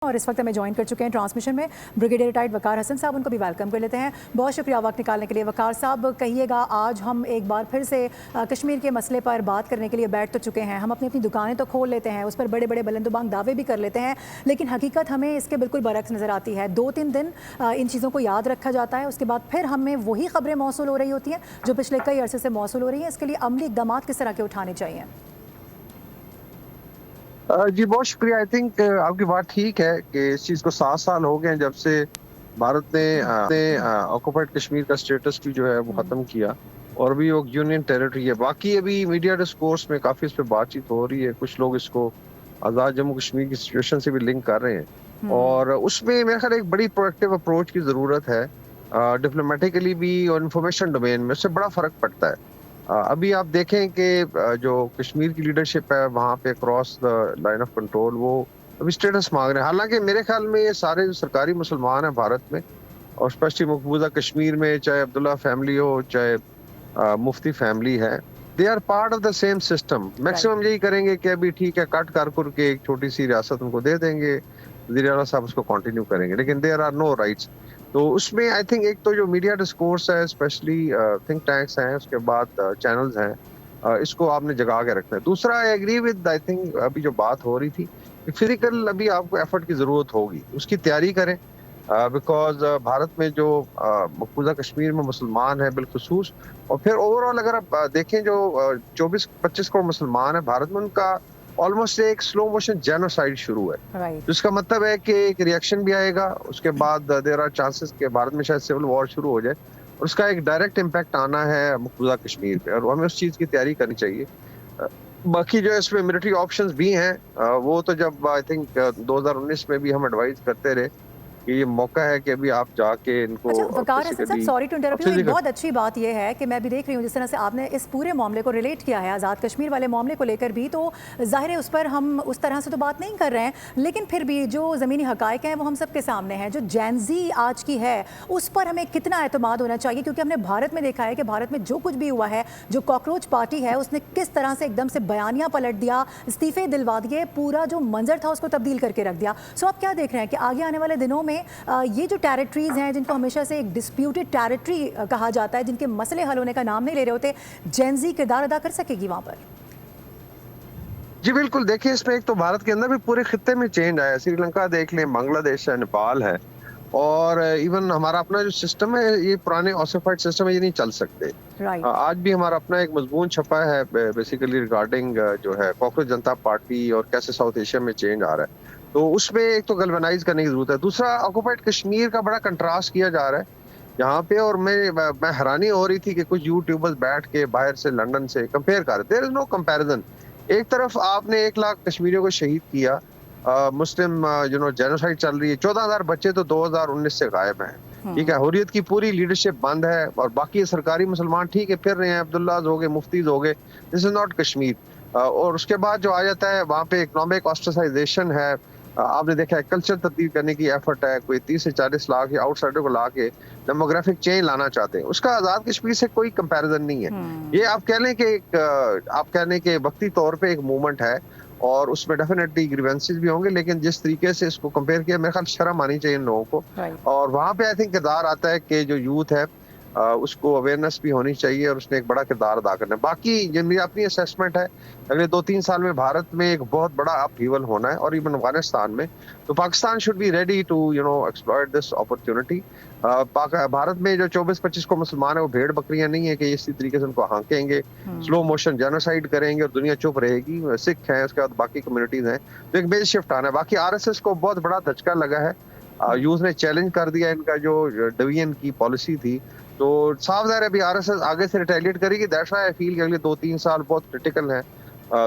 और इस वक्त हमें ज्वाइन कर चुके हैं ट्रांसमिशन में ब्रिगेडियर रिटायर्ड वकार हसन साहब। उनको भी वेलकम कर लेते हैं। बहुत शुक्रिया वक्त निकालने के लिए। वकार साहब, कहिएगा, आज हम एक बार फिर से कश्मीर के मसले पर बात करने के लिए बैठ तो चुके हैं। हम अपनी अपनी दुकानें तो खोल लेते हैं, उस पर बड़े बड़े बुलंदबांग दावे भी कर लेते हैं, लेकिन हकीकत हमें इसके बिल्कुल बरक्स नज़र आती है। 2-3 दिन इन चीज़ों को याद रखा जाता है, उसके बाद फिर हमें वही खबरें मौसूल हो रही होती हैं जो पिछले कई अरसे से मौसूल हो रही हैं। इसके लिए अमली इक़दाम किस तरह के उठाने चाहिए? जी बहुत शुक्रिया। आई थिंक आपकी बात ठीक है कि इस चीज़ को 7 साल हो गए जब से भारत ने ऑक्युपाइड कश्मीर का स्टेटस भी जो है वो ख़त्म किया और भी वो यूनियन टेरिटरी है। बाकी अभी मीडिया डिस्कोर्स में काफ़ी इस पे बातचीत हो रही है, कुछ लोग इसको आज़ाद जम्मू कश्मीर की सिचुएशन से भी लिंक कर रहे हैं और उसमें मेरे ख्याल एक बड़ी प्रोएक्टिव अप्रोच की ज़रूरत है। डिप्लोमेटिकली भी और इंफॉर्मेशन डोमेन में उससे बड़ा फ़र्क पड़ता है। अभी आप देखें कि जो कश्मीर की लीडरशिप है वहाँ पे cross the line of control वो अभी स्टेटस मांग रहे हैं। हालांकि मेरे ख्याल में ये सारे जो सरकारी मुसलमान हैं भारत में और स्पेशली मकबूजा कश्मीर में, चाहे अब्दुल्ला फैमिली हो चाहे मुफ्ती फैमिली है, they are part of the same system. Maximum यही करेंगे कि अभी ठीक है, कट कर के एक छोटी सी रियासत उनको दे देंगे, वज़ीर आला साहब उसको कंटिन्यू करेंगे, लेकिन देयर आर नो राइट्स। तो उसमें आई थिंक एक तो जो मीडिया डिस्कोर्स है, स्पेशली थिंक टैंक्स हैं, उसके बाद चैनल्स हैं, इसको आपने जगा के रखना है। दूसरा, I agree with, I think अभी जो बात हो रही थी कि फिजिकल अभी आपको एफर्ट की जरूरत होगी, उसकी तैयारी करें बिकॉज भारत में जो मकबूजा कश्मीर में मुसलमान है बिलखुसूस, और फिर ओवरऑल अगर आप देखें जो 24-25 करोड़ मुसलमान है भारत में, उनका ऑलमोस्ट एक स्लो मोशन जेनोसाइड शुरू है। जिसका मतलब है कि एक रिएक्शन भी आएगा, उसके बाद देयर आर चांसेस कि भारत में शायद सिविल वॉर शुरू हो जाए और उसका एक डायरेक्ट इम्पैक्ट आना है मकबूजा कश्मीर पे, और हमें उस चीज़ की तैयारी करनी चाहिए। बाकी जो इसमें मिलिट्री ऑप्शंस भी हैं, वो तो जब आई थिंक 2019 में भी हम एडवाइस करते रहे कि ये मौका है कि अभी आप जाके इनको। अच्छा वकार हसन साहब, सॉरी टू इंटरप्ट यू, एक बहुत अच्छी बात यह है कि मैं भी देख रही हूँ जिस तरह से आपने इस पूरे मामले को रिलेट किया है, आज़ाद कश्मीर वाले मामले को लेकर भी, तो जाहिर है उस पर हम उस तरह से तो बात नहीं कर रहे हैं, लेकिन फिर भी जो ज़मीनी हक़ाइक़ हैं वो हम सब के सामने हैं। जो जैनजी आज की है उस पर हमें कितना एतमाद होना चाहिए, क्योंकि हमने भारत में देखा है कि भारत में जो कुछ भी हुआ है, जो कॉकरोच पार्टी है उसने किस तरह से एकदम से बयानिया पलट दिया, इस्तीफे दिलवा दिए, पूरा जो मंजर था उसको तब्दील करके रख दिया। सो आप क्या देख रहे हैं कि आगे आने वाले दिनों में ये जो टेरिटरीज हैं जिनको हमेशा से एक डिस्प्यूटेड टेरिटरी कहा जाता है, जिनके मसले हल होने का नाम नहीं ले रहे होते, जेनजी किरदार अदा कर सकेगी वहां पर? जी बिल्कुल। देखिए, इसमें एक तो भारत के अंदर भी पूरे खित्ते में चेंज आया। श्रीलंका देख लें, बांग्लादेश है, नेपाल है, और इवन हमारा अपना जो सिस्टम है, ये पुराने ऑसिफाइड सिस्टम है, ये नहीं चल सकते। आज भी हमारा अपना एक मजमून छपा है बेसिकली रिगार्डिंग जो है कॉकरोच जनता पार्टी और कैसे साउथ एशिया में चेंज आ रहा है, तो उसमें एक तो गल्वेनाइज करने की जरूरत है। दूसरा, ऑक्युपाइड कश्मीर का बड़ा कंट्रास्ट किया जा रहा है यहाँ पे, और मैं हैरानी हो रही थी कि कुछ यूट्यूबर्स बैठ के बाहर से लंदन से कंपेयर कर रहे थे। There is no comparison. एक तरफ आपने 1 लाख कश्मीरियों को शहीद किया, मुस्लिम जेनोसाइड चल रही है, 14,000 बच्चे तो 2019 से गायब हैं, ठीक है, हुर्रियत की पूरी लीडरशिप बंद है, और बाकी सरकारी मुसलमान ठीक है फिर रहे हैं, अब्दुल्लाज हो गए, मुफ्तीज हो गए। This is not Kashmir. और उसके बाद जो आ जाता है वहाँ पे इकोनॉमिक ऑस्ट्रेसाइजेशन है, आपने देखा है कल्चर तब्दील करने की एफर्ट है, कोई 30 से 40 लाख या आउटसाइडर को ला के डेमोग्राफिक चेंज लाना चाहते हैं, उसका आजाद कश्मीर से कोई कंपैरिजन नहीं है। ये आप कह लें कि आप कह लें कि वक्ती तौर पे एक मूवमेंट है और उसमें डेफिनेटली ग्रीवेंसेस भी होंगे, लेकिन जिस तरीके से इसको कंपेयर किया, मेरे ख्याल शर्म आनी चाहिए इन लोगों को। और वहाँ पे आई थिंक किरदार आता है कि जो यूथ है उसको अवेयरनेस भी होनी चाहिए और उसने एक बड़ा किरदार अदा करना है। बाकी जो मेरी अपनी असेसमेंट है, अगले 2-3 साल में भारत में एक बहुत बड़ा अपहीवल होना है, और इवन अफगानिस्तान में, तो Pakistan should be ready to exploit this opportunity. Bharat में जो 24-25 को मुसलमान है वो भेड़ बकरियां नहीं है कि इसी तरीके से उनको हाँकेंगे, स्लो मोशन जेनोसाइड करेंगे और दुनिया चुप रहेगी। सिख हैं, उसके बाद बाकी कम्युनिटीज हैं, तो एक बेस शिफ्ट आना है। बाकी आरएसएस को बहुत बड़ा धचका लगा है, यूथ ने चैलेंज कर दिया इनका जो डिवीजन की पॉलिसी थी, तो साफ ज़ाहिर है अभी आरएसएस आगे से रिटेलिएट करेगी। दैट्स व्हाई आई फील कि अगले 2-3 साल बहुत क्रिटिकल है।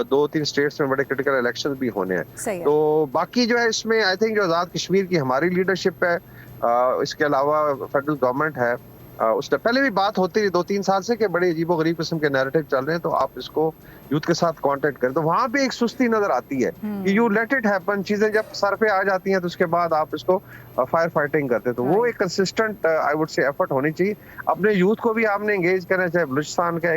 2-3 स्टेट्स में बड़े क्रिटिकल इलेक्शंस भी होने हैं। तो बाकी जो है इसमें आई थिंक जो आज़ाद कश्मीर की हमारी लीडरशिप है, इसके अलावा फेडरल गवर्नमेंट है, उससे पहले भी बात होती रही 2-3 साल से कि बड़े अजीबो गरीब किस्म के नैरेटिव चल रहे हैं, तो आप इसको यूथ के साथ कांटेक्ट करें, तो वहां पे एक सुस्ती नजर आती है कि यू लेट इट हैपन। चीजें जब सर पे आ जाती हैं तो उसके बाद आप इसको फायर फाइटिंग करते हैं, तो वो एक consistent I would say effort होनी चाहिए। अपने यूथ को भी आपने एंगेज करना, चाहे बलूचिस्तान का